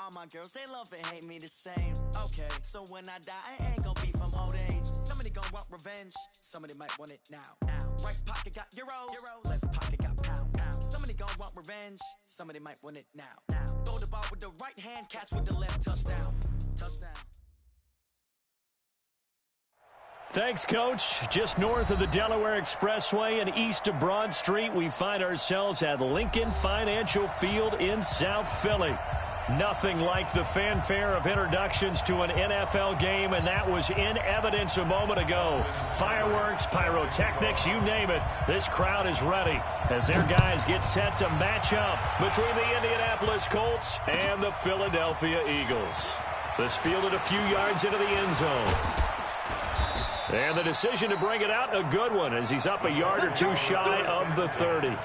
All my girls, they love and hate me the same. Okay, so when I die, I ain't gonna be from old age. Somebody gonna want revenge, somebody might want it now. Right pocket got euros, left pocket got pounds. Somebody gonna want revenge, somebody might want it now. Throw the ball with the right hand, catch with the left, touchdown. Thanks, Coach. Just north of the Delaware Expressway and east of Broad Street, we find ourselves at Lincoln Financial Field in South Philly. Nothing like the fanfare of introductions to an NFL game, and that was in evidence a moment ago. Fireworks, pyrotechnics, you name it. This crowd is ready as their guys get set to match up between the Indianapolis Colts and the Philadelphia Eagles. This fielded a few yards into the end zone. And the decision to bring it out, a good one, as he's up a yard or two shy of the 30.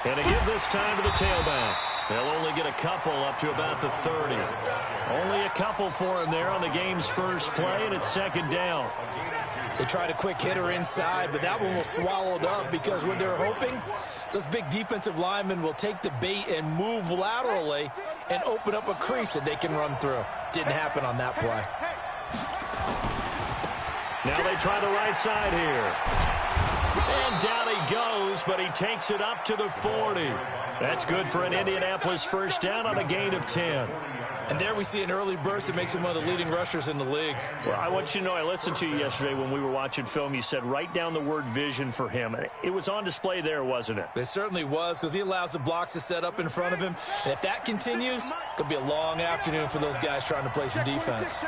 And to give this time to the tailback. They'll only get a couple up to about the 30. Only a couple for him there on the game's first play, and it's second down. They tried a quick hitter inside, but that one was swallowed up because what they're hoping, those big defensive linemen will take the bait and move laterally and open up a crease that they can run through. Didn't happen on that play. Now they try the right side here. And down he goes, but he takes it up to the 40. That's good for an Indianapolis first down on a gain of 10. And there we see an early burst that makes him one of the leading rushers in the league. Well, I want you to know, I listened to you yesterday when we were watching film. You said write down the word vision for him. It was on display there, wasn't it? It certainly was, because he allows the blocks to set up in front of him. And if that continues, it could be a long afternoon for those guys trying to play some defense.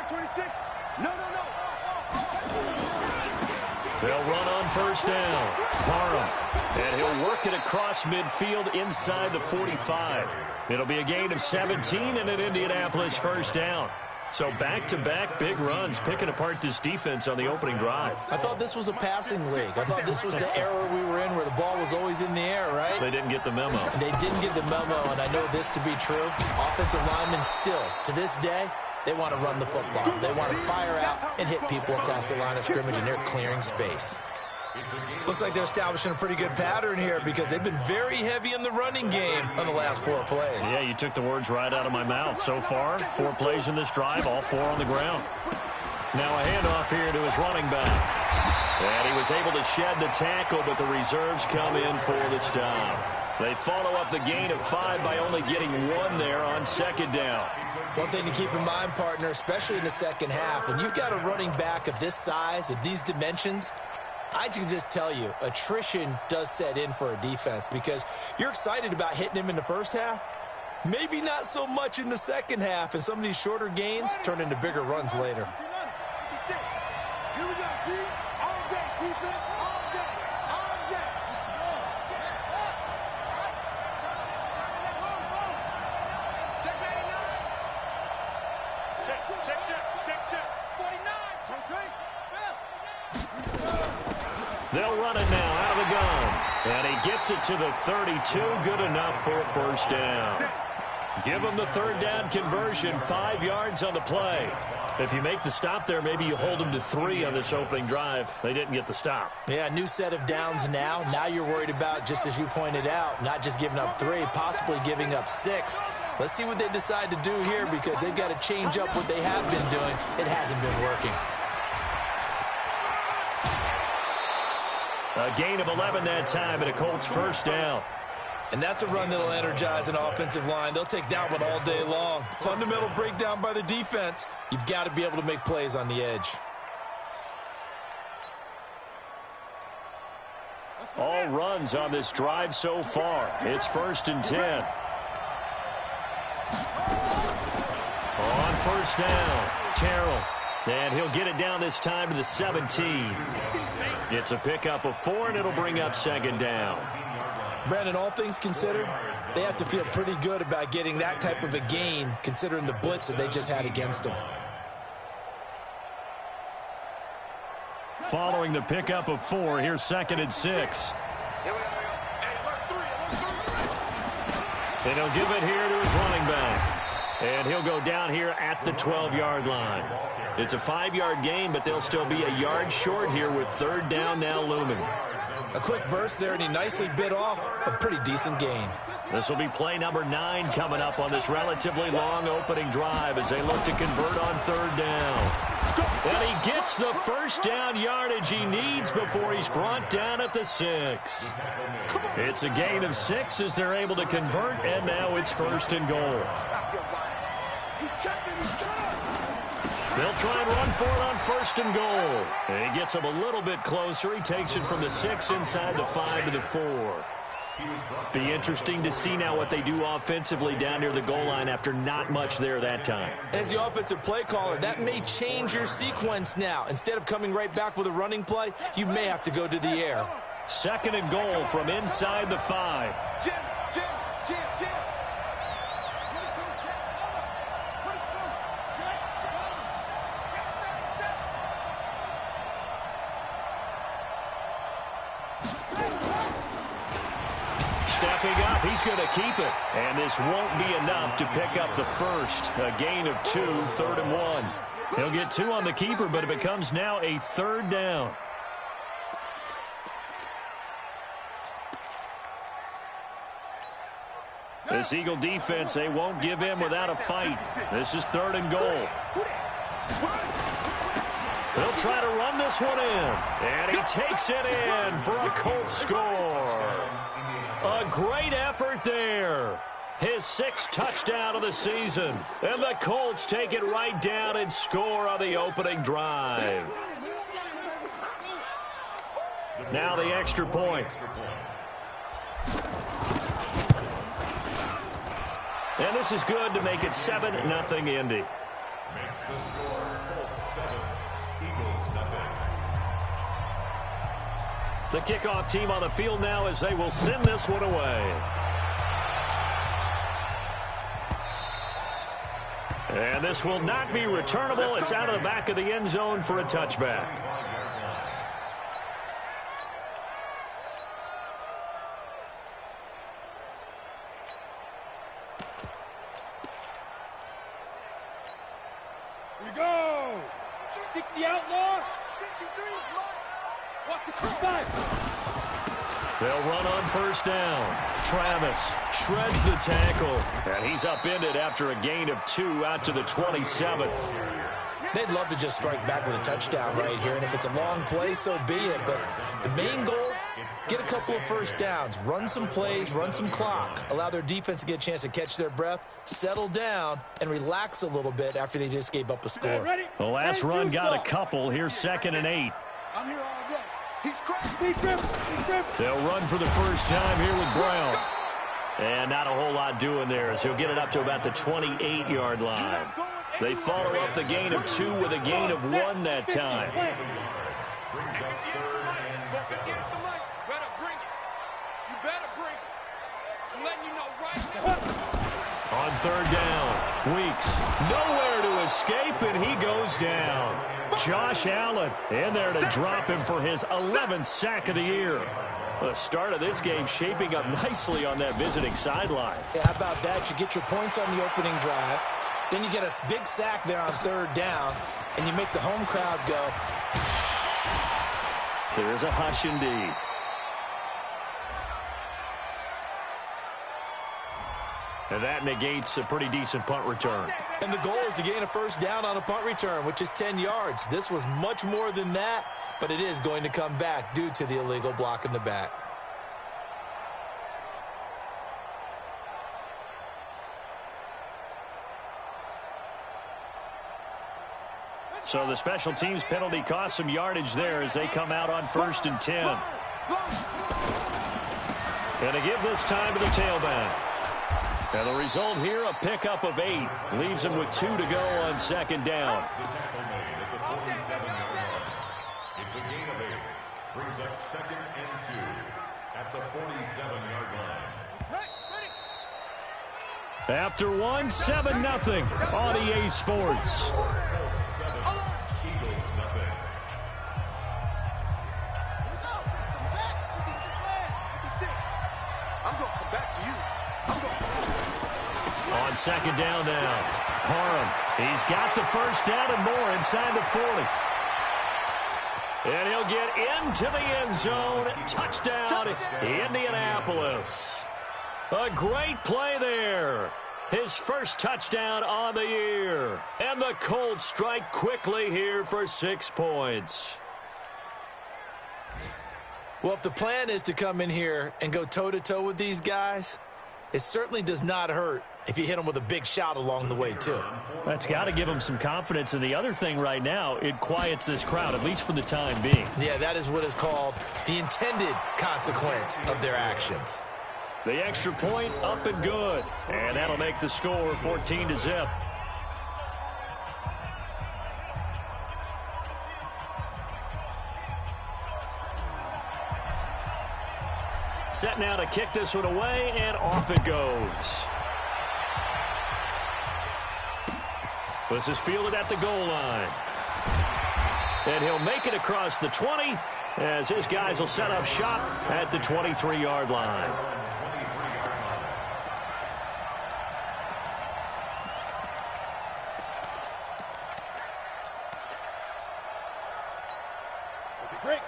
They'll run on first down. Parham. And he'll work it across midfield inside the 45. It'll be a gain of 17 and an Indianapolis first down. So back-to-back big runs, picking apart this defense on the opening drive. I thought this was a passing league. I thought this was the era we were in where the ball was always in the air, right? They didn't get the memo. They didn't get the memo, and I know this to be true. Offensive linemen still, to this day, they want to run the football. They want to fire out and hit people across the line of scrimmage, and they're clearing space. Looks like they're establishing a pretty good pattern here because they've been very heavy in the running game on the last 4 plays. Yeah, you took the words right out of my mouth. So far, 4 plays in this drive, all 4 on the ground. Now a handoff here to his running back. And he was able to shed the tackle, but the reserves come in for the stop. They follow up the gain of 5 by only getting 1 there on second down. One thing to keep in mind, partner, especially in the second half, when you've got a running back of this size, of these dimensions, I can just tell you, attrition does set in for a defense because you're excited about hitting him in the first half. Maybe not so much in the second half, and some of these shorter gains turn into bigger runs later. They'll run it now out of the gun. And he gets it to the 32. Good enough for a first down. Give him the third down conversion. 5 yards on the play. If you make the stop there, maybe you hold them to 3 on this opening drive. They didn't get the stop. Yeah, new set of downs now. Now you're worried about, just as you pointed out, not just giving up 3, possibly giving up 6. Let's see what they decide to do here because they've got to change up what they have been doing. It hasn't been working. A gain of 11 that time and a Colts first down. And that's a run that'll energize an offensive line. They'll take that one all day long. Fundamental breakdown by the defense. You've got to be able to make plays on the edge. All runs on this drive so far. It's 1st and 10. On first down, Terrell. And he'll get it down this time to the 17. It's a pickup of 4, and it'll bring up second down. Brandon, all things considered, they have to feel pretty good about getting that type of a gain, considering the blitz that they just had against them. Following the pickup of 4, here's 2nd and 6. And he'll give it here to his running back. And he'll go down here at the 12-yard line. It's a 5-yard gain, but they'll still be a yard short here with third down now looming. A quick burst there, and he nicely bit off a pretty decent gain. This will be play number 9 coming up on this relatively long opening drive as they look to convert on third down. And he gets the first down yardage he needs before he's brought down at the 6. It's a gain of 6 as they're able to convert, and now it's first and goal. They'll try and run for it on first and goal. And he gets him a little bit closer. He takes it from the 6 inside the 5 to the 4. Be interesting to see now what they do offensively down near the goal line after not much there that time. As the offensive play caller, that may change your sequence now. Instead of coming right back with a running play, you may have to go to the air. Second and goal from inside the 5. Stepping up, he's going to keep it. And this won't be enough to pick up the first. A gain of 2, third and 1. He'll get 2 on the keeper, but it becomes now a third down. This Eagle defense, they won't give in without a fight. This is third and goal. He'll try to run this one in. And he takes it in for a Colts score. A great effort there. His 6th touchdown of the season. And the Colts take it right down and score on the opening drive. Now the extra point. And this is good to make it 7-0 Indy. The kickoff team on the field now as they will send this one away. And this will not be returnable. It's out of the back of the end zone for a touchback. Here we go. 60 outlaw. 53 Watch the back. They'll run on first down. Travis shreds the tackle. And he's upended after a gain of 2 out to the 27. They'd love to just strike back with a touchdown right here. And if it's a long play, so be it. But the main goal, get a couple of first downs. Run some plays, run some clock. Allow their defense to get a chance to catch their breath, settle down, and relax a little bit after they just gave up a score. The last run got a couple. Here's 2nd and 8. I'm here all day. He's driven. They'll run for the first time here with Brown. And not a whole lot doing there as he'll get it up to about the 28-yard line. They follow up the gain of 2 with a gain of 1 that time. On third down, Weeks nowhere to escape, and he goes down. Josh Allen in there to drop him for his 11th sack of the year. The start of this game shaping up nicely on that visiting sideline. Yeah, how about that? You get your points on the opening drive. Then you get a big sack there on third down, and you make the home crowd go. There's a hush indeed. And that negates a pretty decent punt return. And the goal is to gain a first down on a punt return, which is 10 yards. This was much more than that, but it is going to come back due to the illegal block in the back. So the special teams penalty cost some yardage there as they come out on 1st and 10. And to give this time to the tailback. And the result here, a pickup of 8. Leaves him with 2 to go on 2nd down. It's a gain of 8. Brings up 2nd and 2 at the 47-yard line. After 1, 7-0 on EA Sports. Eagles nothing. I'm going to come back to you. I'm going to second down now. Parham, he's got the first down and more inside the 40. And he'll get into the end zone. Touchdown, Indianapolis. A great play there. His first touchdown on the year. And the Colts strike quickly here for 6 points. Well, if the plan is to come in here and go toe-to-toe with these guys, it certainly does not hurt if you hit them with a big shot along the way, too. That's got to give them some confidence. And the other thing right now, it quiets this crowd, at least for the time being. Yeah, that is what is called the intended consequence of their actions. The extra point up and good. And that'll make the score 14-0. Set now to kick this one away, and off it goes. This is fielded at the goal line. And he'll make it across the 20 as his guys will set up shop at the 23-yard line.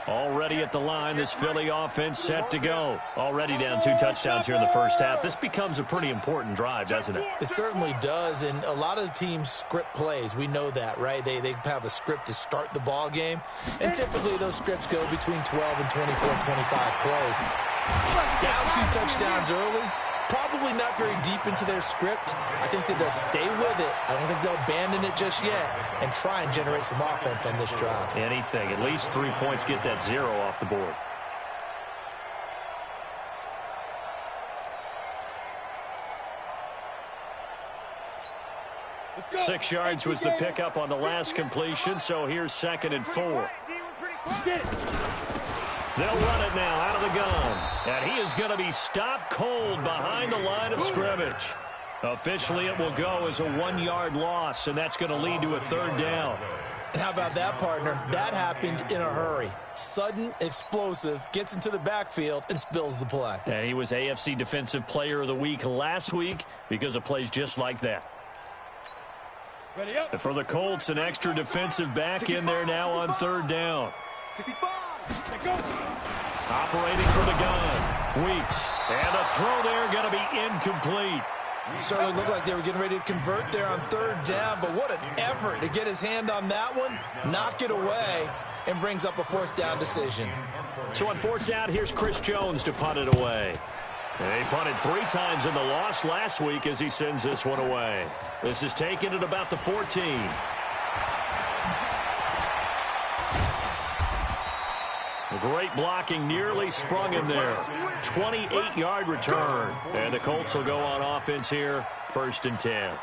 Already at the line, this Philly offense set to go. Already down 2 touchdowns here in the first half. This becomes a pretty important drive, doesn't it? It certainly does, and a lot of the teams script plays. We know that, right? They have a script to start the ball game, and typically those scripts go between 12 and 24, 25 plays. Down 2 touchdowns early. Probably not very deep into their script. I think that they'll stay with it. I don't think they'll abandon it just yet and try and generate some offense on this drive. Anything. At least 3 points, get that 0 off the board. Six yards was the pickup on the last completion, so here's 2nd and 4. They'll run it now out of the gun. And he is going to be stopped cold behind the line of scrimmage. Officially, it will go as a 1-yard loss, and that's going to lead to a 3rd down. And how about that, partner? That happened in a hurry. Sudden, explosive, gets into the backfield, and spills the play. And he was AFC Defensive Player of the Week last week because of plays just like that. And for the Colts, an extra defensive back in there now on 3rd down. Operating from the gun. Weeks. And the throw there going to be incomplete. Certainly looked like they were getting ready to convert there on 3rd down, but what an effort to get his hand on that one, knock it away, and brings up a 4th down decision. So on 4th down, here's Chris Jones to punt it away. And he punted 3 times in the loss last week as he sends this one away. This is taken at about the 14. Great blocking, nearly sprung him there. 28-yard return. And the Colts will go on offense here, 1st and 10.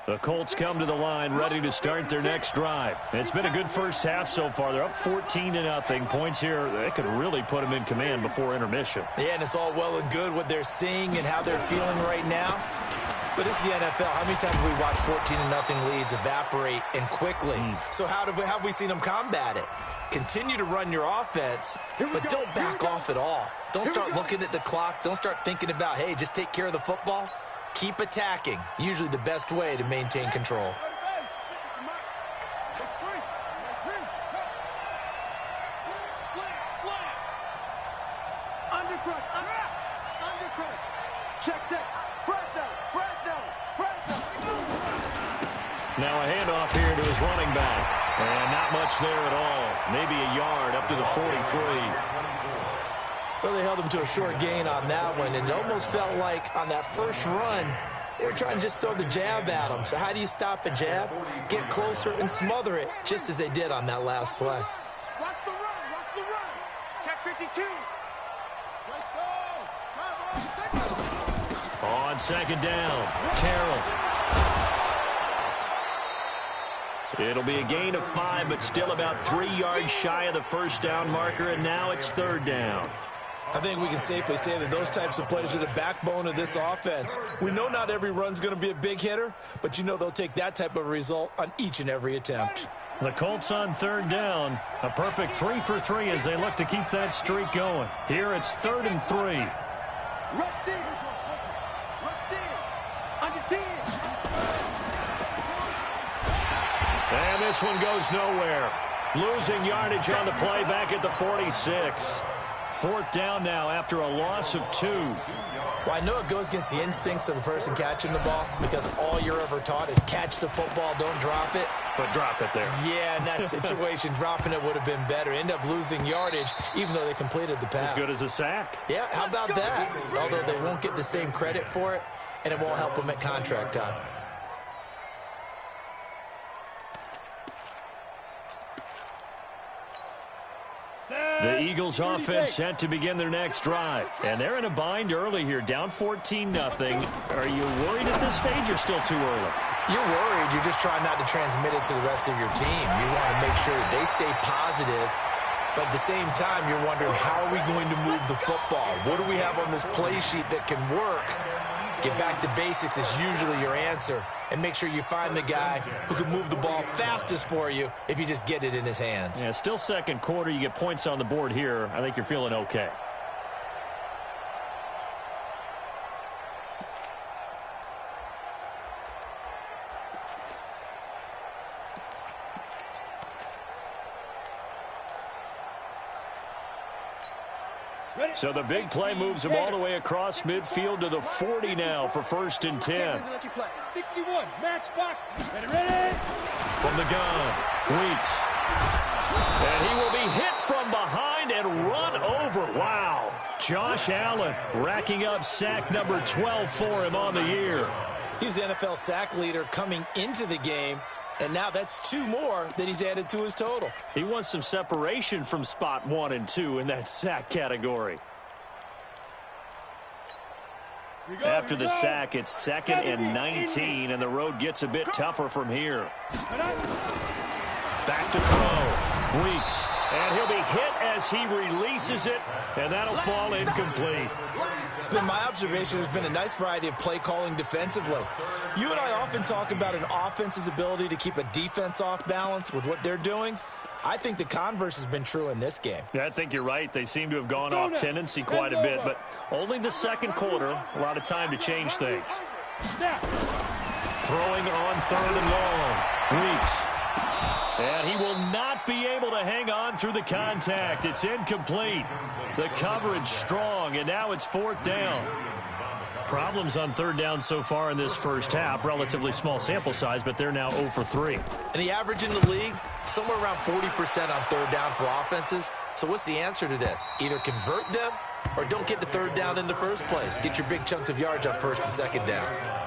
The Colts come to the line ready to start their next drive. It's been a good first half so far. They're up 14-0. Points here, they could really put them in command before intermission. Yeah, and it's all well and good what they're seeing and how they're feeling right now. But this is the NFL. How many times have we watched 14-0 leads evaporate and quickly? So how have we seen them combat it? Continue to run your offense, but don't back off at all. Don't start looking at the clock. Don't start thinking about, hey, just take care of the football. Keep attacking. Usually the best way to maintain control. Now a handoff here to his running back. And not much there at all. Maybe a yard up to the 43. Well, they held him to a short gain on that one, and it almost felt like on that first run, they were trying to just throw the jab at him. So how do you stop a jab? Get closer and smother it, just as they did on that last play. Watch the run. Check 52. On 2nd down, Terrell. It'll be a gain of 5, but still about 3 yards shy of the 1st down marker, and now it's 3rd down. I think we can safely say that those types of plays are the backbone of this offense. We know not every run's going to be a big hitter, but you know they'll take that type of result on each and every attempt. The Colts on third down. A perfect 3 for 3 as they look to keep that streak going. Here it's 3rd and 3. Rush in. Under 10. And this one goes nowhere. Losing yardage on the play back at the 46. 4th down now after a loss of 2. Well, I know it goes against the instincts of the person catching the ball because all you're ever taught is catch the football, don't drop it. But drop it there. Yeah, in that situation, dropping it would have been better. End up losing yardage even though they completed the pass. As good as a sack. Yeah, how about that? Although they won't get the same credit for it, and it won't help them at contract time. The Eagles offense set to begin their next drive. And they're in a bind early here, down 14-0. Are you worried at this stage or still too early? You're worried. You're just trying not to transmit it to the rest of your team. You want to make sure that they stay positive. But at the same time, you're wondering, how are we going to move the football? What do we have on this play sheet that can work? Get back to basics is usually your answer. And make sure you find the guy who can move the ball fastest for you if you just get it in his hands. Yeah, still second quarter. You get points on the board here. I think you're feeling okay. So the big play moves him all the way across midfield to the 40 now for 1st and 10. 61, matchbox. Ready? From the gun, Weeks. And he will be hit from behind and run over. Wow. Josh Allen racking up sack number 12 for him on the year. He's the NFL sack leader coming into the game. And now that's 2 more that he's added to his total. He wants some separation from spot 1 and 2 in that sack category. After the sack, it's 2nd and 19, and the road gets a bit tougher from here. Back to throw. Weeks. And he'll be hit as he releases it, and that'll fall incomplete. It's been my observation there's been a nice variety of play calling defensively. You and I often talk about an offense's ability to keep a defense off balance with what they're doing. I think the converse has been true in this game. Yeah, I think you're right. They seem to have gone off tendency quite a bit, but only the second quarter, a lot of time to change things. Throwing on 3rd and long. Weeks. And he will not be able to hang on through the contact. It's incomplete. The coverage strong, and now it's 4th down. Problems on 3rd down so far in this first half. Relatively small sample size, but they're now 0 for 3. And the average in the league, somewhere around 40% on 3rd down for offenses. So what's the answer to this? Either convert them or don't get to 3rd down in the first place. Get your big chunks of yards on 1st and 2nd down.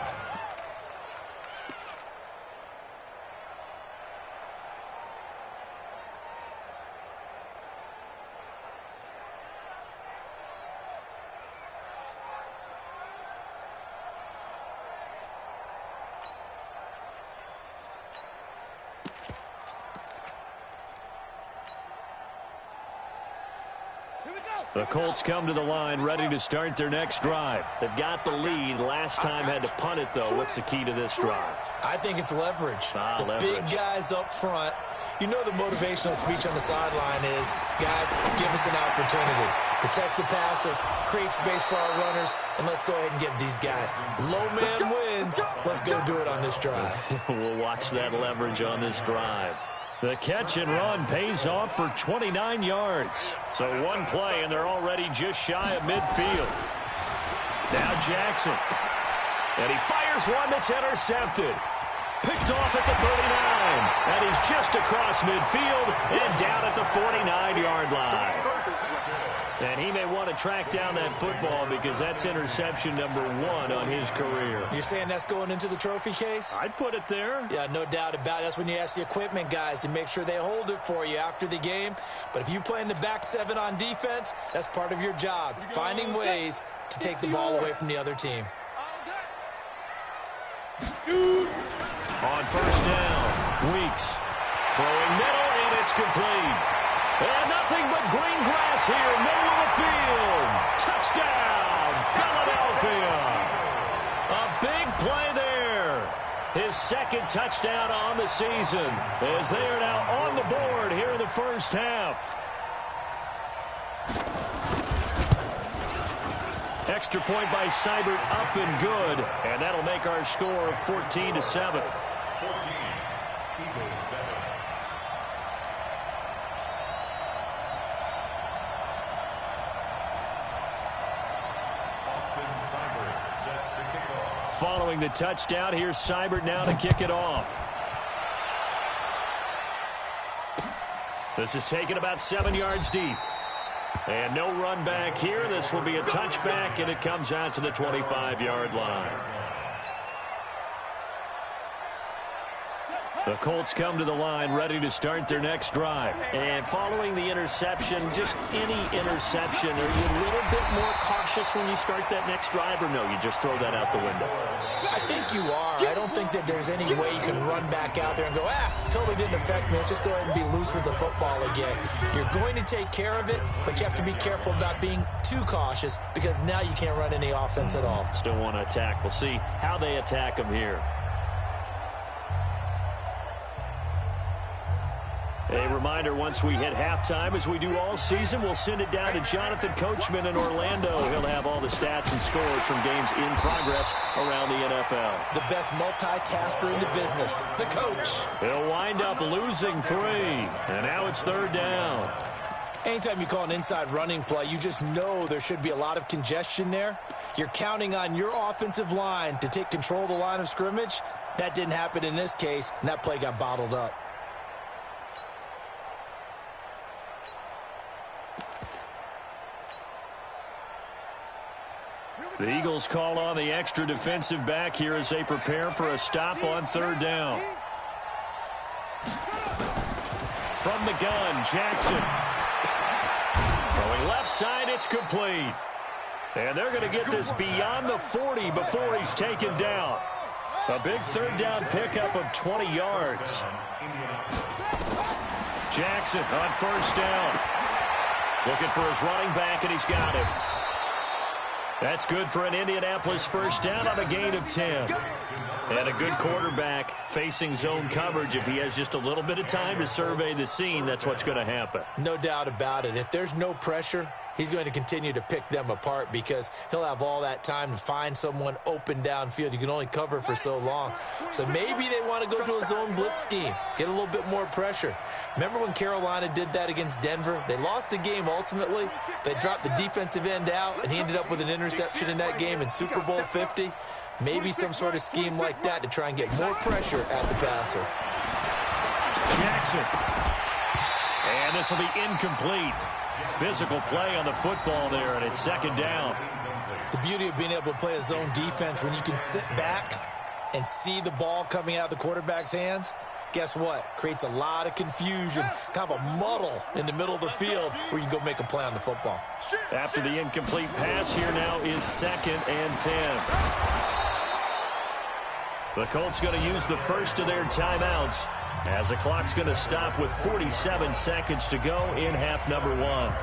The Colts come to the line ready to start their next drive. They've got the lead. Last time had to punt it, though. What's the key to this drive? I think it's leverage. Leverage. Big guys up front. You know the motivational speech on the sideline is, guys, give us an opportunity. Protect the passer, create space for our runners, and let's go ahead and get these guys. Low man wins. Let's go do it on this drive. We'll watch that leverage on this drive. The catch and run pays off for 29 yards. So one play, and they're already just shy of midfield. Now Jackson. And he fires one that's intercepted. Picked off at the 39. And he's just across midfield and down at the 49-yard line. And he may want to track down that football because that's interception number 1 on his career. You're saying that's going into the trophy case? I'd put it there. Yeah, no doubt about it. That's when you ask the equipment guys to make sure they hold it for you after the game. But if you play in the back 7 on defense, that's part of your job, finding ways to take the ball away from the other team. On 1st down, Weeks. Throwing middle, and it's complete. And nothing but green grass here, middle of the field. Touchdown, Philadelphia. A big play there. his second touchdown on the season, as they are now on the board here in the first half. Extra point by Seibert, up and good, and that'll make our score 14-7. 14, Eagles 7. Following the touchdown, here's Seibert now to kick it off. This is taken about 7 yards deep. And no run back here. This will be a touchback, and it comes out to the 25-yard line. The Colts come to the line ready to start their next drive. And following the interception, just any interception, are you a little bit more cautious when you start that next drive, or no, you just throw that out the window? I think you are. I don't think that there's any way you can run back out there and go, totally didn't affect me. Let's just go ahead and be loose with the football again. You're going to take care of it, but you have to be careful about being too cautious because now you can't run any offense at all. Still want to attack. We'll see how they attack them here. A reminder, once we hit halftime, as we do all season, we'll send it down to Jonathan Coachman in Orlando. He'll have all the stats and scores from games in progress around the NFL. The best multitasker in the business, the coach. He'll wind up losing 3, and now it's third down. Anytime you call an inside running play, you just know there should be a lot of congestion there. You're counting on your offensive line to take control of the line of scrimmage. That didn't happen in this case, and that play got bottled up. The Eagles call on the extra defensive back here as they prepare for a stop on third down. From the gun, Jackson. Throwing left side, it's complete. And they're going to get this beyond the 40 before he's taken down. A big third down pickup of 20 yards. Jackson on first down. Looking for his running back, and he's got him. That's good for an Indianapolis first down on a gain of 10. And a good quarterback facing zone coverage. If he has just a little bit of time to survey the scene, that's what's going to happen. No doubt about it. If there's no pressure, he's going to continue to pick them apart because he'll have all that time to find someone open downfield. You can only cover for so long. So maybe they want to go to a zone blitz scheme, get a little bit more pressure. Remember when Carolina did that against Denver? They lost the game ultimately. They dropped the defensive end out, and he ended up with an interception in that game in Super Bowl 50. Maybe some sort of scheme like that to try and get more pressure at the passer. Jackson. And this will be incomplete. Physical play on the football there, and it's second down. The beauty of being able to play a zone defense when you can sit back and see the ball coming out of the quarterback's hands, guess what? Creates a lot of confusion, kind of a muddle in the middle of the field where you can go make a play on the football. After the incomplete pass, here now is 2nd and 10. The Colts going to use the first of their timeouts as the clock's going to stop with 47 seconds to go in half number 1.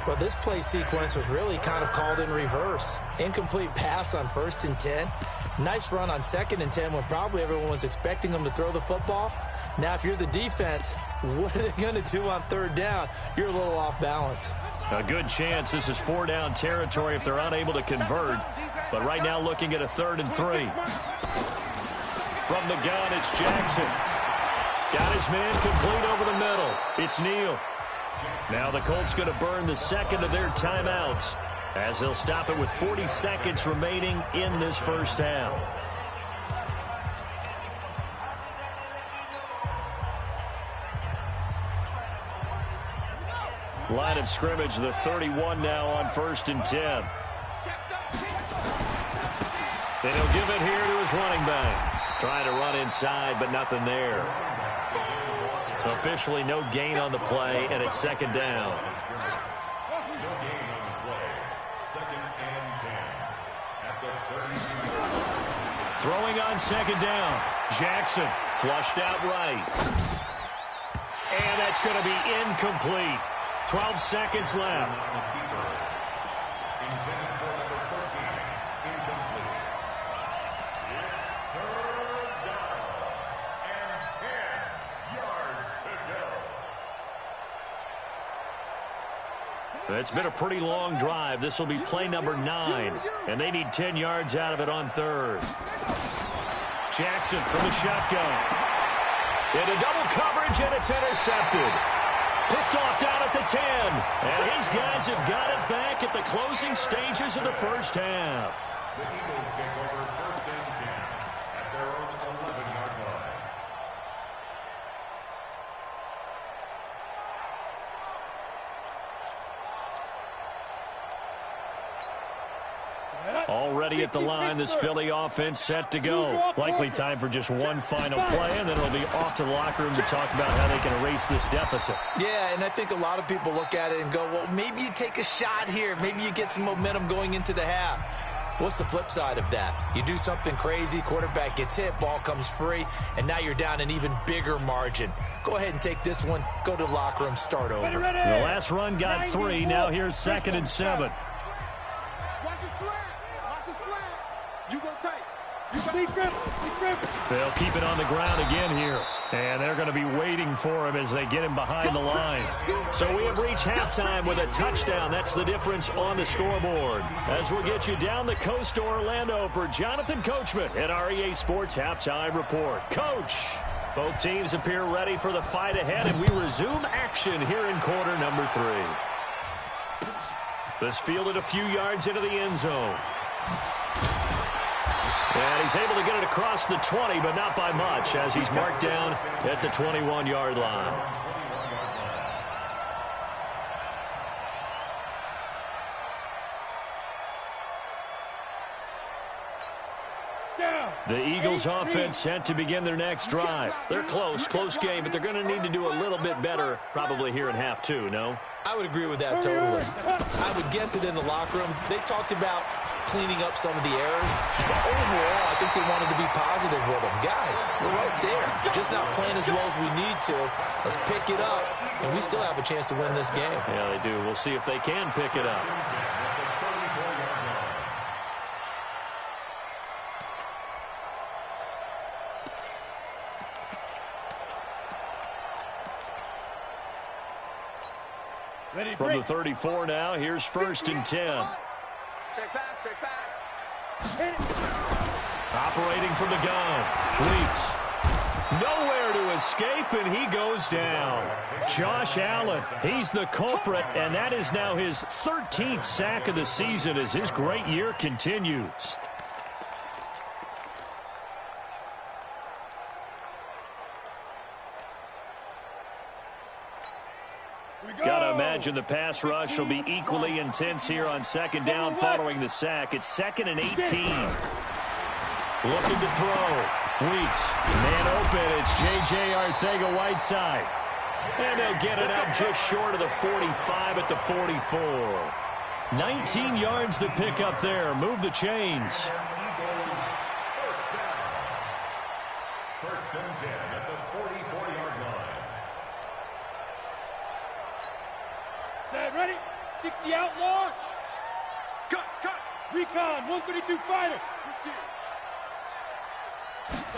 Well, this play sequence was really kind of called in reverse. Incomplete pass on 1st and 10. Nice run on 2nd and 10 when probably everyone was expecting them to throw the football. Now, if you're the defense, what are they going to do on 3rd down? You're a little off balance. A good chance this is 4-down territory if they're unable to convert. But right now looking at a 3rd and 3. From the gun, it's Jackson. Got his man complete over the middle. It's Neal. Now the Colts going to burn the second of their timeouts as they'll stop it with 40 seconds remaining in this first half. Line of scrimmage, the 31 now on 1st and 10. And he'll give it here to his running back. Trying to run inside, but nothing there. Officially no gain on the play, and it's 2nd down. No gain on the play. 2nd and 10 at the 32. Throwing on 2nd down. Jackson flushed out right. And that's going to be incomplete. 12 seconds left. Intended for number 13. Incomplete. It's 3rd down. It's been a pretty long drive. This will be play number 9, and they need 10 yards out of it on third. Jackson from the shotgun. Into double coverage, and it's intercepted. Picked off down at the 10, and his guys have got it back at the closing stages of the first half. The Eagles take over first and 10 at their own 11-yard line. Already at the line, this Philly offense set to go. Likely time for just one final play, and then it'll be off to the locker room to talk about how they can erase this deficit. Yeah, and I think a lot of people look at it and go, well, maybe you take a shot here. Maybe you get some momentum going into the half. What's the flip side of that? You do something crazy, quarterback gets hit, ball comes free, and now you're down an even bigger margin. Go ahead and take this one, go to the locker room, start over. The last run got 3. Now here's 2nd and 7. They'll keep it on the ground again here. And they're going to be waiting for him as they get him behind the line. So we have reached halftime with a touchdown. That's the difference on the scoreboard. As we'll get you down the coast to Orlando for Jonathan Coachman at our EA Sports Halftime Report. Coach, both teams appear ready for the fight ahead, and we resume action here in quarter number 3. This fielded a few yards into the end zone. And he's able to get it across the 20, but not by much, as he's marked down at the 21-yard line. The Eagles offense set to begin their next drive. They're close game, but they're going to need to do a little bit better probably here in half 2, no? I would agree with that totally. I would guess it in the locker room. They talked about cleaning up some of the errors. But overall, I think they wanted to be positive with them. Guys, we're right there. Just not playing as well as we need to. Let's pick it up, and we still have a chance to win this game. Yeah, they do. We'll see if they can pick it up. From the 34 now, here's 1st and 10. Check back. Operating from the gun. Weeks. Nowhere to escape, and he goes down. Josh Allen, he's the culprit, and that is now his 13th sack of the season as his great year continues. Got to imagine the pass rush will be equally intense here on 2nd down following the sack. It's 2nd and 18. Looking to throw. Weeks. Man open. It's J.J. Arcega-Whiteside. And they'll get it up just short of the 45 at the 44. 19 yards to pick up there. Move the chains. First and 10 at the 44-yard line. Set, ready? 60 outlaw. Cut. Recon, 132 fighter.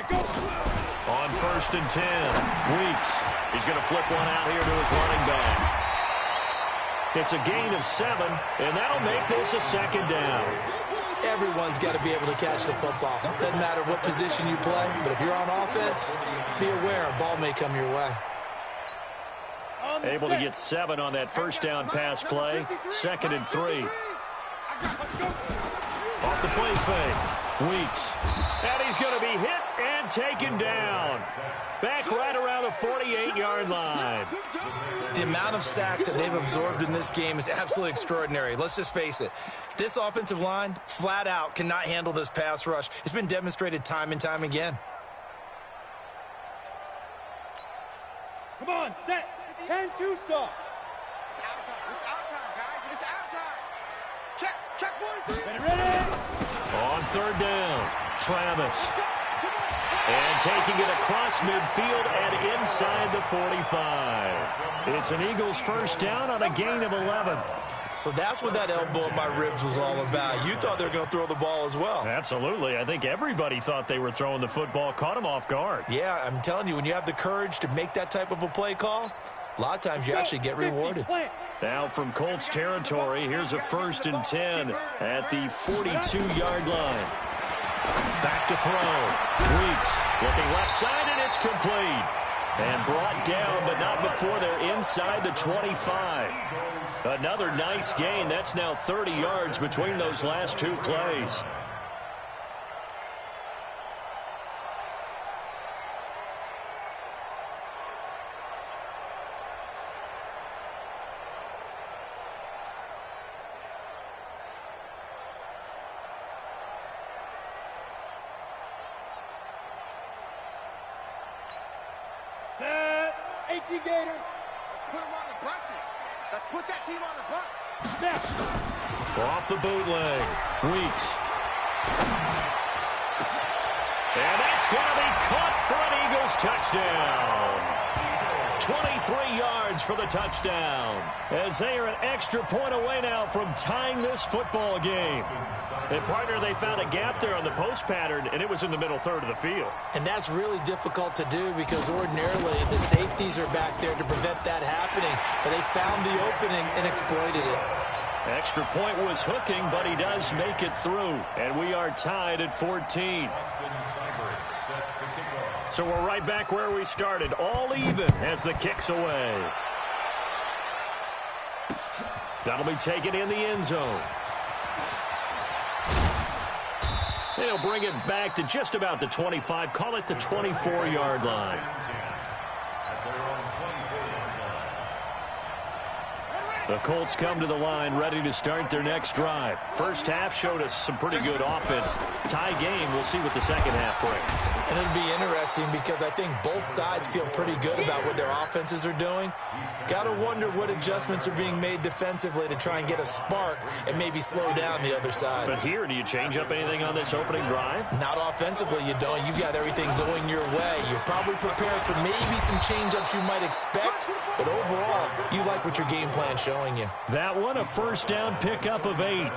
Go. On 1st and 10. Weeks. He's going to flip one out here to his running back. It's a gain of 7, and that'll make this a 2nd down. Everyone's got to be able to catch the football. Doesn't matter what position you play, but if you're on offense, be aware a ball may come your way. Able to get 7 on that 1st down pass play. 2nd and 3. Off the play fake. Weeks. And he's going to be hit and taken down. Back right around the 48-yard line. The amount of sacks that they've absorbed in this game is absolutely extraordinary. Let's just face it. This offensive line, flat out, cannot handle this pass rush. It's been demonstrated time and time again. Come on, set. 10-2 saw. It's our time, guys. It's our time. Check 43. Ready. On 3rd down, Travis. And taking it across midfield and inside the 45. It's an Eagles 1st down on a gain of 11. So that's what that elbow in my ribs was all about. You thought they were going to throw the ball as well. Absolutely. I think everybody thought they were throwing the football, caught him off guard. Yeah, I'm telling you, when you have the courage to make that type of a play call, A lot of times you actually get rewarded. Now from Colts territory, here's a 1st and 10 at the 42-yard line. Back to throw. Weeks looking left side, and it's complete. And brought down, but not before they're inside the 25. Another nice gain. That's now 30 yards between those last 2 plays. Set. 18 Gators. Let's put them on the buses. Let's put that team on the bus. Snap. Off the bootleg. Weeks. And that's going to be caught for an Eagles touchdown. 23 yards for the touchdown. As they are an extra point away now from tying this football game. And partner, they found a gap there on the post pattern, and it was in the middle third of the field. And that's really difficult to do because ordinarily the safeties are back there to prevent that happening. But they found the opening and exploited it. Extra point was hooking, but he does make it through. And we are tied at 14. So we're right back where we started, all even as the kick's away. That'll be taken in the end zone. They'll bring it back to just about the 25, call it the 24-yard line. The Colts come to the line ready to start their next drive. First half showed us some pretty good offense. Tie game, we'll see what the second half brings. And it'll be interesting because I think both sides feel pretty good about what their offenses are doing. Got to wonder what adjustments are being made defensively to try and get a spark and maybe slow down the other side. But here, do you change up anything on this opening drive? Not offensively, you don't. You've got everything going your way. You're probably prepared for maybe some change-ups you might expect, but overall, you like what your game plan's showing you. That one, a first down pickup of 8.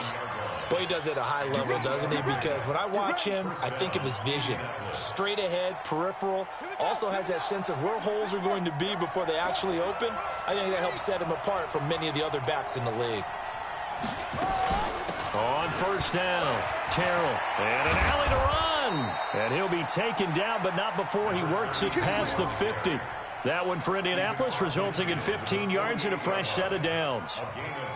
Boy, he does it at a high level, doesn't he? Because when I watch him, I think of his vision. Straight ahead, peripheral. Also has that sense of where holes are going to be before they actually open. I think that helps set him apart from many of the other backs in the league. On first down, Terrell. And an alley to run. And he'll be taken down, but not before he works it past the 50. That one for Indianapolis, resulting in 15 yards and a fresh set of downs.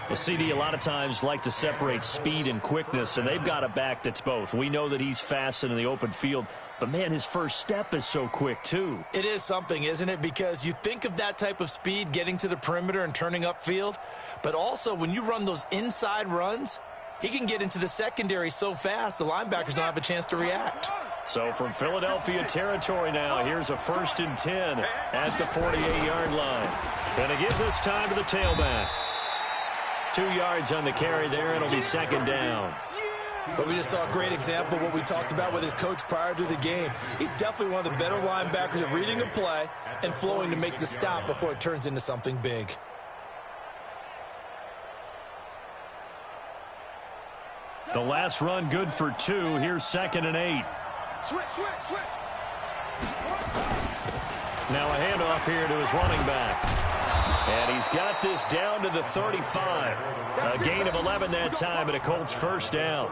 The CD a lot of times like to separate speed and quickness, and they've got a back that's both. We know that he's fast in the open field, but, man, his first step is so quick, too. It is something, isn't it? Because you think of that type of speed getting to the perimeter and turning upfield, but also when you run those inside runs, he can get into the secondary so fast the linebackers don't have a chance to react. So from Philadelphia territory now, here's a 1st and 10 at the 48-yard line. And to give this time to the tailback. 2 yards on the carry there. It'll be second down. But we just saw a great example of what we talked about with his coach prior to the game. He's definitely one of the better linebackers at reading a play and flowing to make the stop before it turns into something big. The last run good for 2. Here's 2nd and 8. Switch. Now a handoff here to his running back. And he's got this down to the 35. A gain of 11 that time and a Colts first down.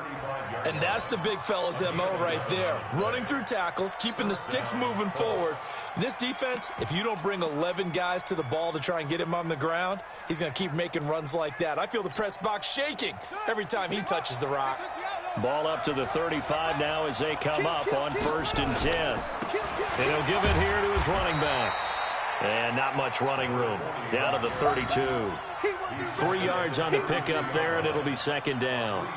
And that's the big fella's MO right there. Running through tackles, keeping the sticks moving forward. This defense, if you don't bring 11 guys to the ball to try and get him on the ground, he's going to keep making runs like that. I feel the press box shaking every time he touches the rock. Ball up to the 35 now as they come up on 1st and 10. And he'll give it here to his running back. And not much running room. Down to the 32. 3 yards on the pickup there, and it'll be second down.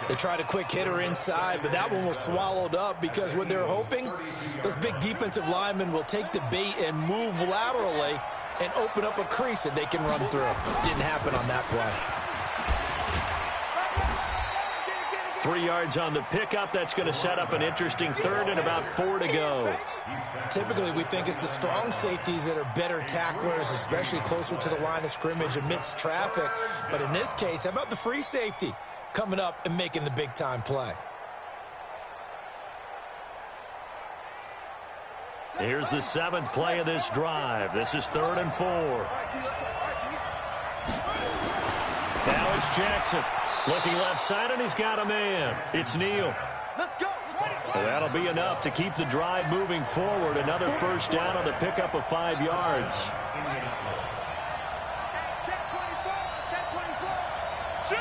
They tried a quick hitter inside, but that one was swallowed up because what they're hoping, those big defensive linemen will take the bait and move laterally and open up a crease that they can run through. Didn't happen on that play. 3 yards on the pickup. That's going to set up an interesting third and about 4 to go. Typically, we think it's the strong safeties that are better tacklers, especially closer to the line of scrimmage amidst traffic. But in this case, how about the free safety coming up and making the big-time play? Here's the 7th play of this drive. This is 3rd and 4. Now it's Jackson. Looking left side, and he's got a man. It's Neal. Let's go. Well, that'll be enough to keep the drive moving forward. Another first down on the pickup of 5 yards. Check 24. Check 24. Shoot.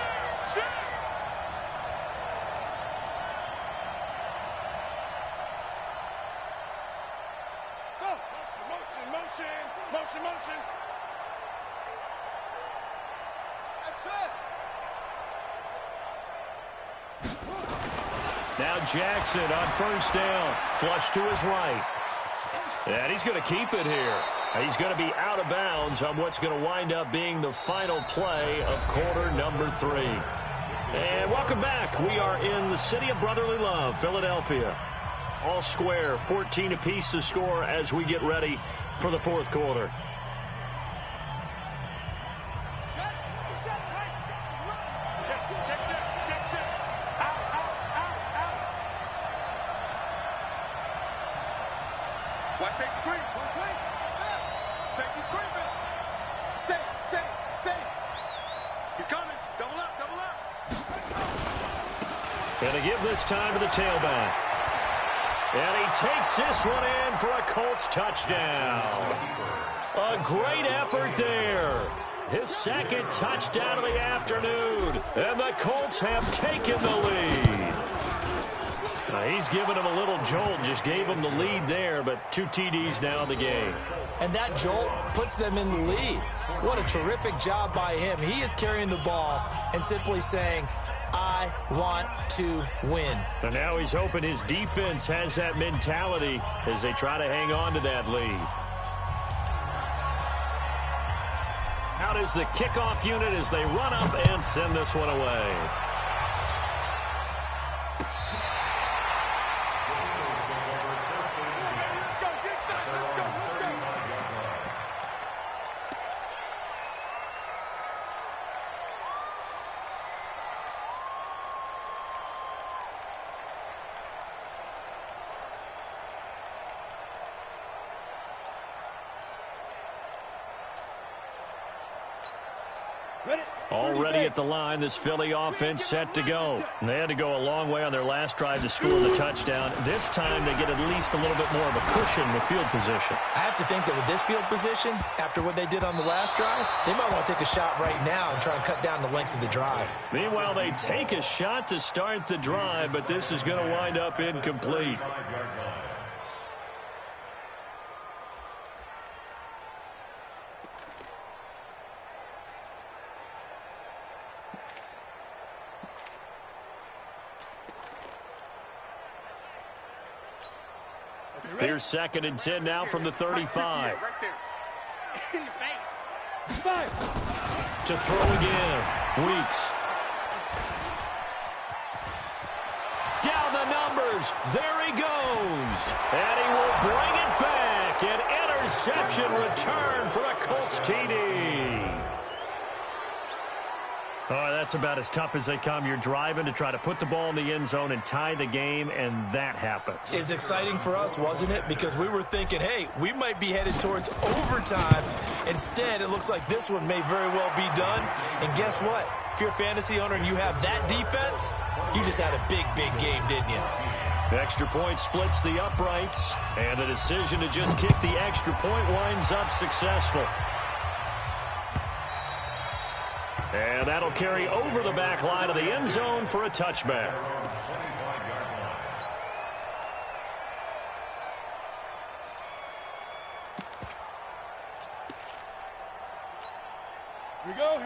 Go. Motion. That's it. Now Jackson on first down. Flush to his right. And he's going to keep it here. He's going to be out of bounds on what's going to wind up being the final play of quarter number 3. And welcome back. We are in the city of brotherly love, Philadelphia. All square, 14 apiece to score as we get ready for the 4th quarter. Watch safety screen. Safety screen. Safe. He's coming. Double up. Going to give this time to the tailback. And he takes this one in for a Colts touchdown. A great effort there. His 2nd touchdown of the afternoon. And the Colts have taken the lead. He's given him a little jolt, just gave him the lead there, but 2 TDs now in the game. And that jolt puts them in the lead. What a terrific job by him. He is carrying the ball and simply saying, I want to win. And now he's hoping his defense has that mentality as they try to hang on to that lead. Out is the kickoff unit as they run up and send this one away. Already at the line, this Philly offense set to go. And they had to go a long way on their last drive to score the touchdown. This time they get at least a little bit more of a cushion with field position. I have to think that with this field position, after what they did on the last drive, they might want to take a shot right now and try and cut down the length of the drive. Meanwhile, they take a shot to start the drive, but this is going to wind up incomplete. Here's 2nd and 10 now from the 35. Right there. In your face. To throw again. Weeks. Down the numbers. There he goes. And he will bring it back. An interception return for a Colts TD. Oh, that's about as tough as they come. You're driving to try to put the ball in the end zone and tie the game, and that happens. It's exciting for us, wasn't it? Because we were thinking, hey, we might be headed towards overtime. Instead, it looks like this one may very well be done. And guess what? If you're a fantasy owner and you have that defense, you just had a big, big game, didn't you? The extra point splits the uprights, and the decision to just kick the extra point winds up successful. And that'll carry over the back line of the end zone for a touchback.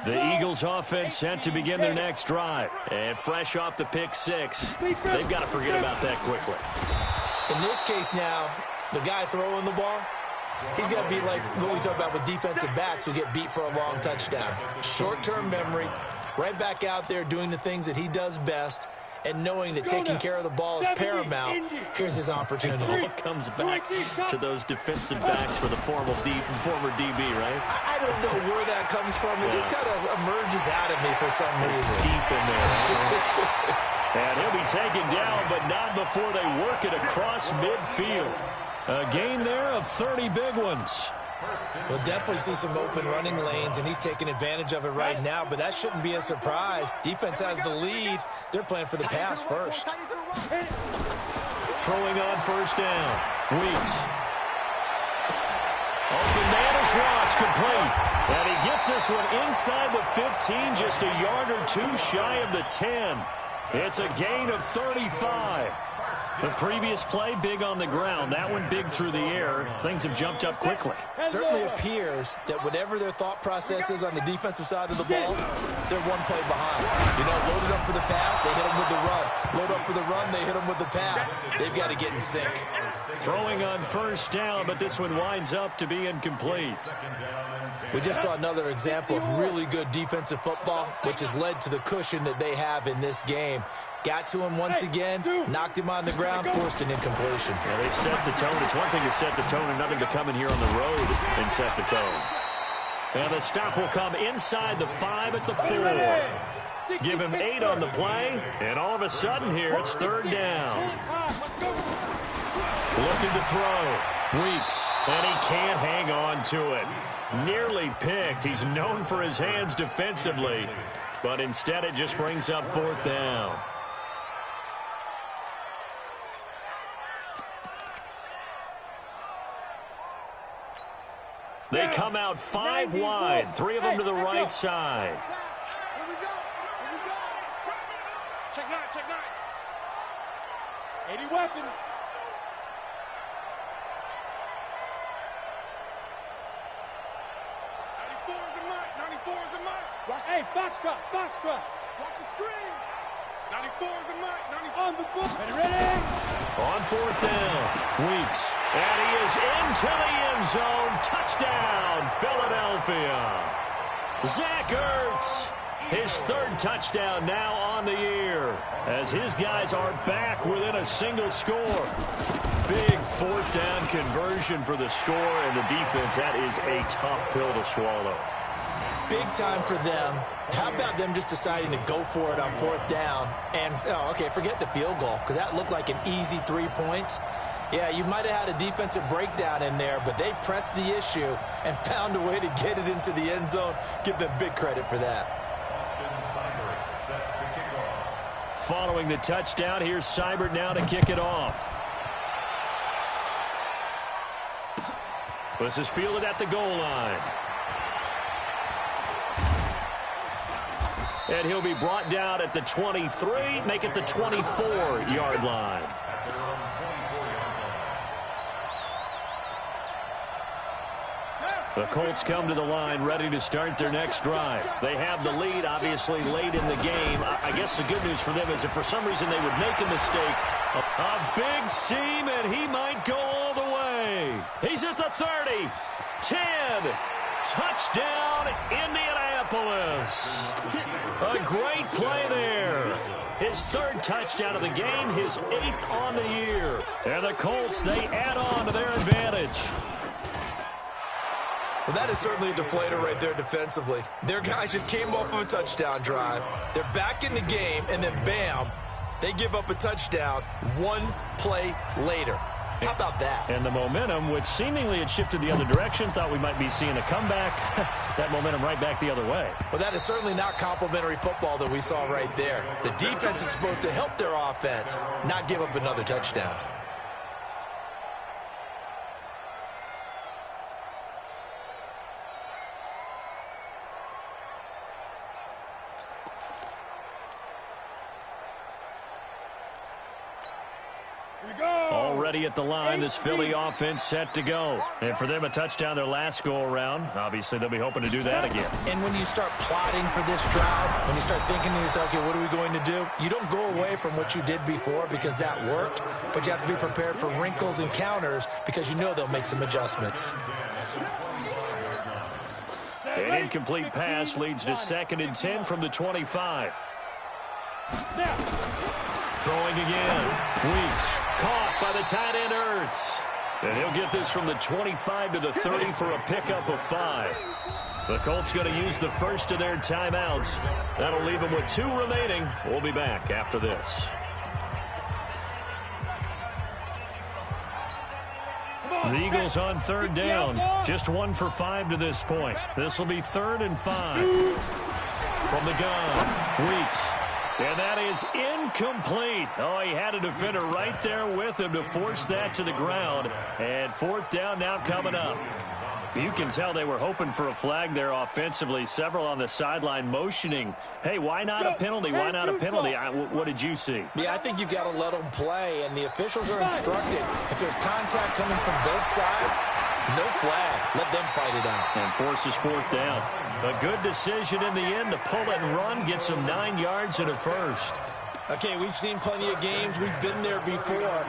The Eagles offense set to begin their next drive. And fresh off the pick 6, they've got to forget about that quickly. In this case now, the guy throwing the ball, he's got to be like what we talk about with defensive backs who get beat for a long touchdown. Short-term memory, right back out there doing the things that he does best, and knowing that taking care of the ball is paramount. Here's his opportunity. It comes back to those defensive backs for the former DB, right? I don't know where that comes from. It just kind of emerges out of me for some reason. Deep in there. Right? And he'll be taken down, but not before they work it across midfield. A gain there of 30 big ones. We'll definitely see some open running lanes, and he's taking advantage of it right now, but that shouldn't be a surprise. Defense has the lead. They're playing for the pass first. Throwing on first down. Weeks. Open man is Ross, complete. And he gets this one inside the 15, just a yard or two shy of the 10. It's a gain of 35. The previous play, big on the ground. That one big through the air. Things have jumped up quickly. Certainly appears that whatever their thought process is on the defensive side of the ball, they're one play behind. You know, loaded up for the pass, they hit them with the run. Load up for the run, they hit them with the pass. They've got to get in sync. Throwing on first down, but this one winds up to be incomplete. We just saw another example of really good defensive football, which has led to the cushion that they have in this game. Got to him once again, knocked him on the ground, forced an incompletion. Yeah, they've set the tone. It's one thing to set the tone, another to come in here on the road and set the tone. And the stop will come inside the 5 at the 4. Give him 8 on the play, and all of a sudden here it's third down. Looking to throw. Weeks, and he can't hang on to it. Nearly picked. He's known for his hands defensively, but instead it just brings up fourth down. They come out 5 wide, 3 of them to the right side. Here we go. Here we go. Check 9, check 9. 80 weapon. 94 is the mark. 94 is the mark. Hey, box truck, box truck. Watch the screen. 94 is the mark. 94 On the book. Ready? On fourth down, Weeks. And he is into the end zone. Touchdown, Philadelphia. Zach Ertz, his 3rd touchdown now on the year, as his guys are back within a single score. Big fourth down conversion for the score, and the defense, that is a tough pill to swallow. Big time for them. How about them just deciding to go for it on fourth down? And, okay, forget the field goal, because that looked like an easy 3 points. Yeah, you might have had a defensive breakdown in there, but they pressed the issue and found a way to get it into the end zone. Give them big credit for that. Following the touchdown, here's Seibert now to kick it off. This is fielded at the goal line. And he'll be brought down at the 23, make it the 24-yard line. The Colts come to the line ready to start their next drive. They have the lead, obviously, late in the game. I guess the good news for them is if for some reason they would make a mistake, a big seam, and he might go all the way. He's at the 30, 10, touchdown, Indianapolis. A great play there. His 3rd touchdown of the game, his 8th on the year. And the Colts, they add on to their advantage. Well, that is certainly a deflator right there defensively. Their guys just came off of a touchdown drive. They're back in the game, and then bam, they give up a touchdown 1 play later. How about that? And the momentum, which seemingly had shifted the other direction, thought we might be seeing a comeback. That momentum right back the other way. Well, that is certainly not complimentary football that we saw right there. The defense is supposed to help their offense, not give up another touchdown. Already at the line, this Philly offense set to go. And for them, a touchdown their last go-around. Obviously, they'll be hoping to do that again. And when you start plotting for this drive, when you start thinking to yourself, okay, what are we going to do? You don't go away from what you did before because that worked, but you have to be prepared for wrinkles and counters because you know they'll make some adjustments. An incomplete pass leads to 2nd and 10 from the 25. Throwing again. Weeks. Caught by the tight end, Ertz. And he'll get this from the 25 to the 30 for a pickup of 5. The Colts going to use the first of their timeouts. That'll leave them with 2 remaining. We'll be back after this. The Eagles on third down. Just 1 for 5 to this point. This will be 3rd and 5. From the gun, Weeks. And that is incomplete. Oh, he had a defender right there with him to force that to the ground. And 4th down now coming up. You can tell they were hoping for a flag there offensively. Several on the sideline motioning. Hey, why not a penalty? Why not a penalty? What did you see? Yeah, I think you've got to let them play, and the officials are instructed. If there's contact coming from both sides, no flag. Let them fight it out. And forces 4th down. A good decision in the end to pull it and run, get some 9 yards and a first. Okay, we've seen plenty of games. We've been there before.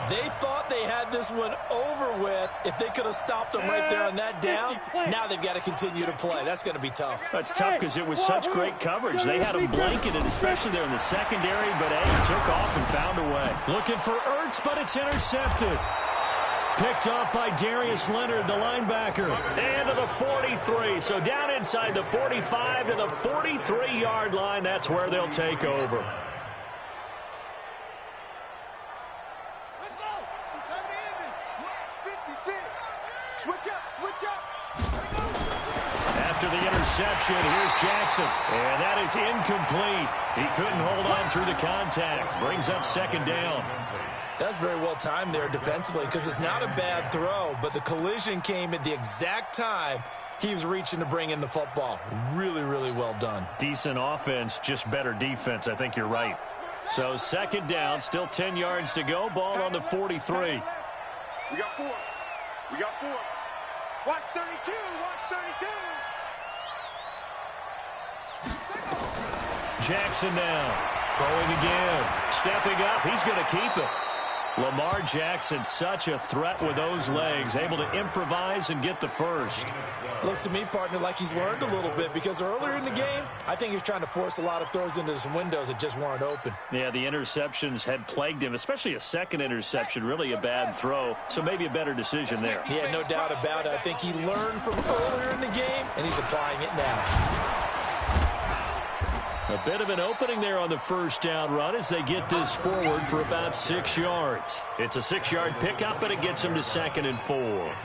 They thought they had this one over with. If they could have stopped them right there on that down, now they've got to continue to play. That's going to be tough. That's tough because it was such great coverage. They had them blanketed, especially there in the secondary, but he took off and found a way. Looking for Ertz, but it's intercepted. Picked off by Darius Leonard, the linebacker. And to the 43. So down inside the 45 to the 43-yard line. That's where they'll take over. After the interception, here's Jackson. And that is incomplete. He couldn't hold on through the contact. Brings up 2nd down. That's very well timed there defensively because it's not a bad throw, but the collision came at the exact time he was reaching to bring in the football. Really, really well done. Decent offense, just better defense. I think you're right. So 2nd down, still 10 yards to go. Ball on the 43. We got 4. We got 4. Watch 32. Watch 32. Jackson now. Throwing again. Stepping up. He's going to keep it. Lamar Jackson, such a threat with those legs, able to improvise and get the first. Looks to me, partner, like he's learned a little bit because earlier in the game, I think he was trying to force a lot of throws into some windows that just weren't open. Yeah, the interceptions had plagued him, especially a second interception, really a bad throw, so maybe a better decision there. Yeah, no doubt about it. I think he learned from earlier in the game, and he's applying it now. A bit of an opening there on the 1st down run as they get this forward for about 6 yards. It's a 6-yard pickup, and it gets them to 2nd and 4.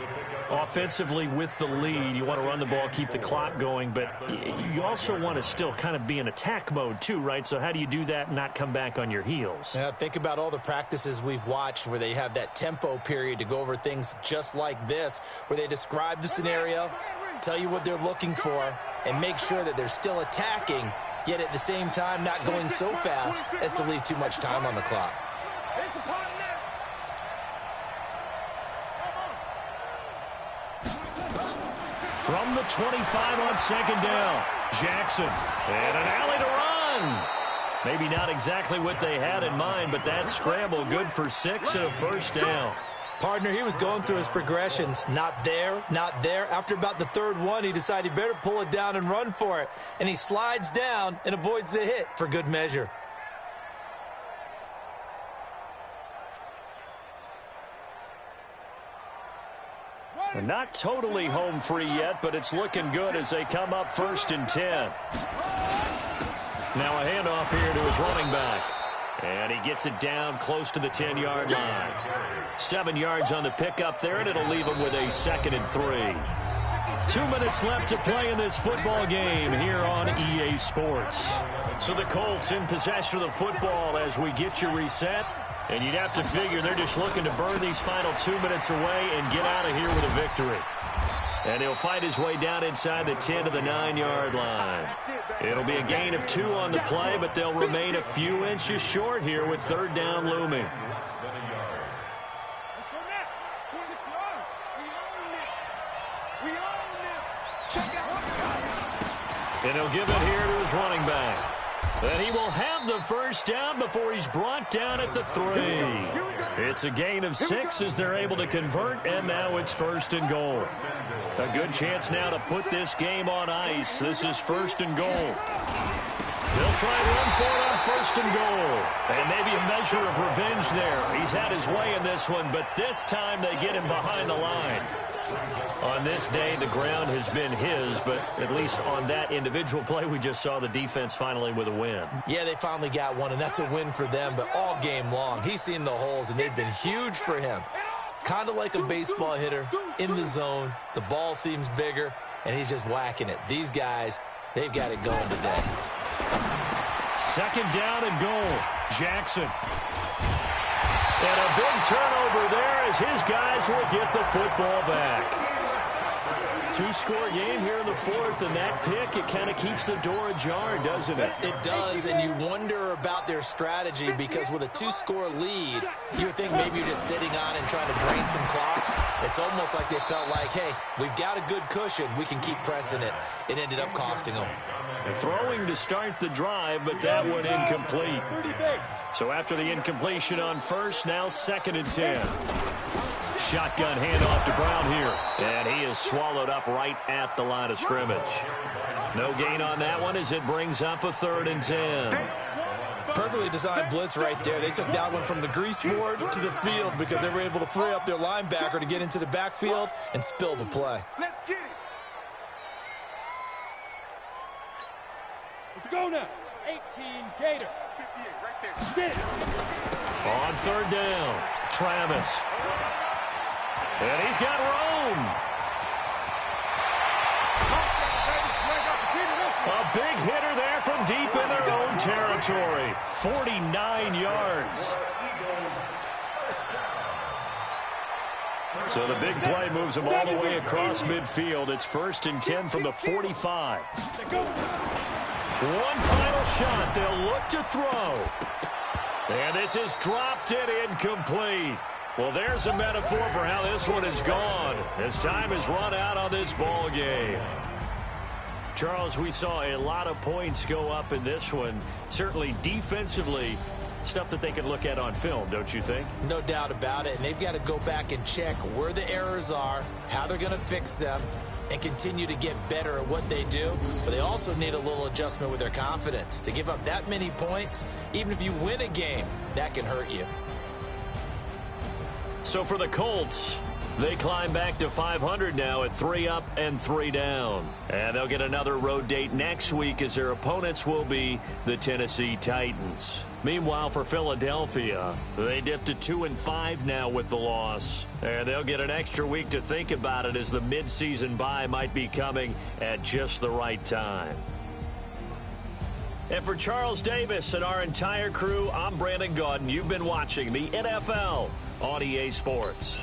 Offensively with the lead, you want to run the ball, keep the clock going, but you also want to still kind of be in attack mode too, right? So how do you do that and not come back on your heels? Yeah, think about all the practices we've watched where they have that tempo period to go over things just like this, where they describe the scenario, tell you what they're looking for, and make sure that they're still attacking, yet at the same time not going so fast as to leave too much time on the clock. From the 25 on 2nd down, Jackson. And an alley to run. Maybe not exactly what they had in mind, but that scramble good for 6 and a 1st down. Partner, he was going through his progressions. Not there, not there. After about the 3rd one, he decided he better pull it down and run for it. And he slides down and avoids the hit for good measure. And not totally home free yet, but it's looking good as they come up 1st and 10. Now a handoff here to his running back. And he gets it down close to the 10-yard line. 7 yards on the pickup there, and it'll leave him with a 2nd and 3. 2 minutes left to play in this football game here on EA Sports. So the Colts in possession of the football as we get you reset. And you'd have to figure they're just looking to burn these final 2 minutes away and get out of here with a victory. And he'll fight his way down inside the 10 to the 9-yard line. It'll be a gain of 2 on the play, but they'll remain a few inches short here with 3rd down looming. And he'll give it here to his running back. And he will have the 1st down before he's brought down at the 3. It's a gain of 6 as they're able to convert, and now it's 1st and goal. A good chance now to put this game on ice. This is 1st and goal. They'll try and run for it on 1st and goal. And maybe a measure of revenge there. He's had his way in this one, but this time they get him behind the line. On this day, the ground has been his, but at least on that individual play, we just saw the defense finally with a win. Yeah, they finally got one, and that's a win for them, but all game long, he's seen the holes, and they've been huge for him. kind of like a baseball hitter in the zone. The ball seems bigger, and he's just whacking it. These guys, they've got it going today. Second down and goal. Jackson. And a big turnover there as his guys will get the football back. Two-score game here in the fourth, and that pick, it kind of keeps the door ajar, doesn't it? It does, and you wonder about their strategy because with a two-score lead, you would think maybe you're just sitting on and trying to drain some clock. It's almost like they felt like, hey, we've got a good cushion. We can keep pressing it. It ended up costing them. Throwing to start the drive, but that one incomplete. So after the incompletion on first, now 2nd and 10. Shotgun handoff to Brown here. And he is swallowed up right at the line of scrimmage. No gain on that one as it brings up a 3rd and 10. Perfectly designed blitz right there. They took that one from the grease board to the field because they were able to free up their linebacker to get into the backfield and spill the play. Let's get it. Let's go now. 18 Gator. 58 right there. Get it. On 3rd down, Travis. And he's got room. A big hitter there from deep in their own territory. 49 yards. So the big play moves them all the way across midfield. It's 1st and 10 from the 45. One final shot. They'll look to throw. And this is dropped it incomplete. Well, there's a metaphor for how this one is gone as time has run out on this ball game. Charles, we saw a lot of points go up in this one. Certainly defensively, stuff that they could look at on film, don't you think? No doubt about it. And they've got to go back and check where the errors are, how they're going to fix them, and continue to get better at what they do. But they also need a little adjustment with their confidence. To give up that many points, even if you win a game, that can hurt you. So for the Colts, they climb back to 500 now at 3 up and 3 down. And they'll get another road date next week as their opponents will be the Tennessee Titans. Meanwhile, for Philadelphia, they dipped to 2-5 now with the loss. And they'll get an extra week to think about it as the midseason bye might be coming at just the right time. And for Charles Davis and our entire crew, I'm Brandon Gaudin. You've been watching the NFL on EA Sports.